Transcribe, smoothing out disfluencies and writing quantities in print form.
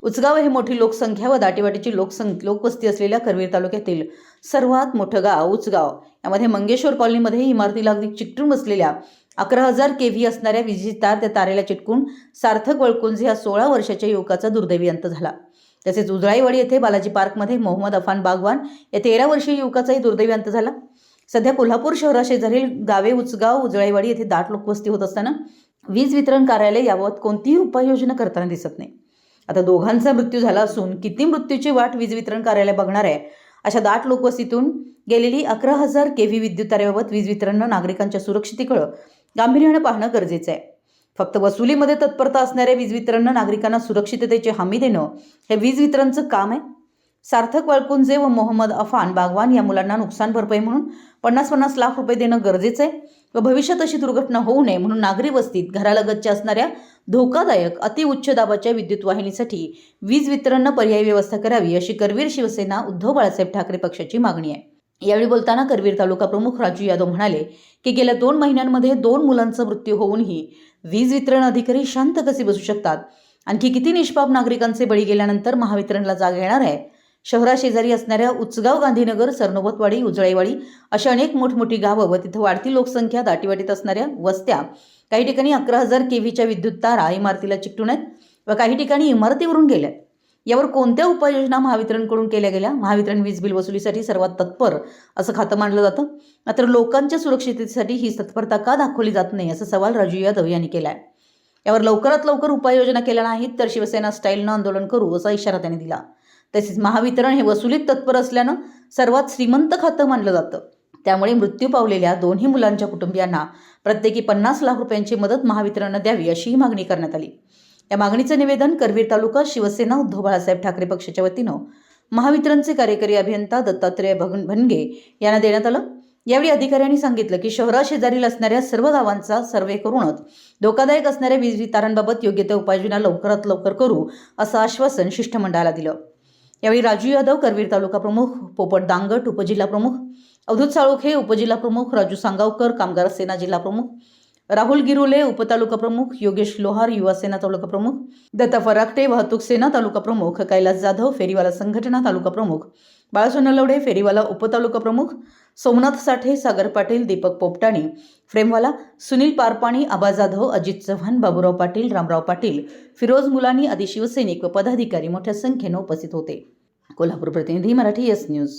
उचगाव हे मोठी लोकसंख्या व दाटीवाटीची लोकवस्ती असलेल्या करवीर तालुक्यातील सर्वात मोठं गाव उचगाव. यामध्ये मंगेश्वर कॉलनीमध्ये इमारतीला अगदी चिकटून बसलेल्या 11,000 kV असणाऱ्या विजेची तार त्या तारेला चिटकून सार्थक वळकुंजे या 16 वर्षाच्या युवकाचा दुर्दैवी अंत झाला. तसेच उजळाईवाडी येथे बालाजी पार्कमध्ये मोहम्मद अफान बागवान या 13 वर्षीय युवकाचाही दुर्दैवी अंत झाला. सध्या कोल्हापूर शहराशेजारील गावे उचगाव उजळाईवाडी येथे दाट लोकवस्ती होत असताना वीज वितरण कार्यालय याबाबत कोणतीही उपाययोजना करताना दिसत नाही. आता दोघांचा मृत्यू झाला असून किती मृत्यूची वाट वीज वितरण कार्यालय बघणार आहे? अशा दाट लोकवस्तीतून गेलेली 11,000 kV विद्युत तारेबाबत वीज वितरणनं नागरिकांच्या सुरक्षितेकडे गांभीर्याने पाहणं गरजेचं आहे. फक्त वसुलीमध्ये तत्परता असणाऱ्या वीज वितरणनं नागरिकांना सुरक्षिततेची हमी देणं हे वीज वितरणचं काम आहे. सार्थक वळकुंजे व मोहम्मद अफान बागवान या मुलांना नुकसान भरपाई म्हणून 50-50 लाख रुपये देणं गरजेचं आहे व भविष्यात अशी दुर्घटना होऊ नये म्हणून नागरी वस्तीत घरालगतच्या असणाऱ्या धोकादायक अतिउच्च दाबाच्या विद्युत वाहिनीसाठी वीज वितरणनं पर्यायी व्यवस्था करावी अशी करवीर शिवसेना उद्धव बाळासाहेब ठाकरे पक्षाची मागणी आहे. यावेळी बोलताना करवीर तालुका प्रमुख राजू यादव म्हणाले की गेल्या 2 महिन्यांमध्ये 2 मुलांचा मृत्यू होऊनही वीज वितरण अधिकारी शांत कसे बसू शकतात? आणखी किती निष्पाप नागरिकांचे बळी गेल्यानंतर महावितरणला जाग येणार आहे? शहराशेजारी असणाऱ्या उचगाव, गांधीनगर, सरनोबतवाडी, उजळाईवाडी अशा अनेक मोठमोठी गावं व तिथं वाढती लोकसंख्या, दाटीवाटीत असणाऱ्या वस्त्या, काही ठिकाणी 11,000 kVच्या विद्युत तारा इमारतीला चिकटून आहेत व काही ठिकाणी इमारतीवरून गेल्यात. यावर कोणत्या उपाययोजना महावितरणकडून केल्या गेल्या? महावितरण वीज बिल वसुलीसाठी सर्वात तत्पर असं खातं मानलं जातं, मात्र लोकांच्या सुरक्षिततेसाठी ही तत्परता का दाखवली जात नाही असा सवाल राजू यादव यांनी केला आहे. यावर लवकरात लवकर उपाययोजना केल्या नाहीत तर शिवसेना स्टाईलनं आंदोलन करू असा इशारा त्यांनी दिला. तसेच महावितरण हे वसुलीत तत्पर असल्यानं सर्वात श्रीमंत खातं मानलं जातं. त्यामुळे मृत्यू पावलेल्या दोन्ही मुलांच्या कुटुंबियांना प्रत्येकी 50 लाख रुपयांची मदत महावितरणनं द्यावी अशीही मागणी करण्यात आली. या मागणीचं निवेदन करवीर तालुका शिवसेना उद्धव बाळासाहेब ठाकरे पक्षाच्या वतीनं महावितरणचे कार्यकारी अभियंता दत्तात्रय भनगे यांना देण्यात आलं. यावेळी अधिकाऱ्यांनी सांगितलं की शहराशेजारील असणाऱ्या सर्व गावांचा सर्वे करूनच धोकादायक असणाऱ्या वीज तारांबाबत योग्य त्या उपाययोजना लवकरात लवकर करू असं आश्वासन शिष्टमंडळाला दिलं. यावेळी राजू यादव करवीर तालुका प्रमुख, पोपट दांगट उपजिल्हा प्रमुख, अवधूत साळोखे उपजिल्हा प्रमुख, राजू सांगावकर कामगार सेना जिल्हा प्रमुख, राहुल गिरुले उपतालुका प्रमुख, योगेश लोहार युवा सेना तालुका प्रमुख, दत्ता फराकटे वाहतूक सेना तालुका प्रमुख, कैलास जाधव फेरीवाला संघटना तालुका प्रमुख, बाळासोन नलवडे फेरीवाला उपतालुका प्रमुख, सोमनाथ साठे, सागर पाटील, दीपक पोपटाणी फ्रेमवाला, सुनील पारपाणी, आबा जाधव, अजित चव्हाण, बाबूराव पाटील, रामराव पाटील, फिरोज मुलानी आदी शिवसैनिक व पदाधिकारी मोठ्या संख्येनं उपस्थित होते. कोल्हापूर प्रतिनिधी, मराठी एस न्यूज.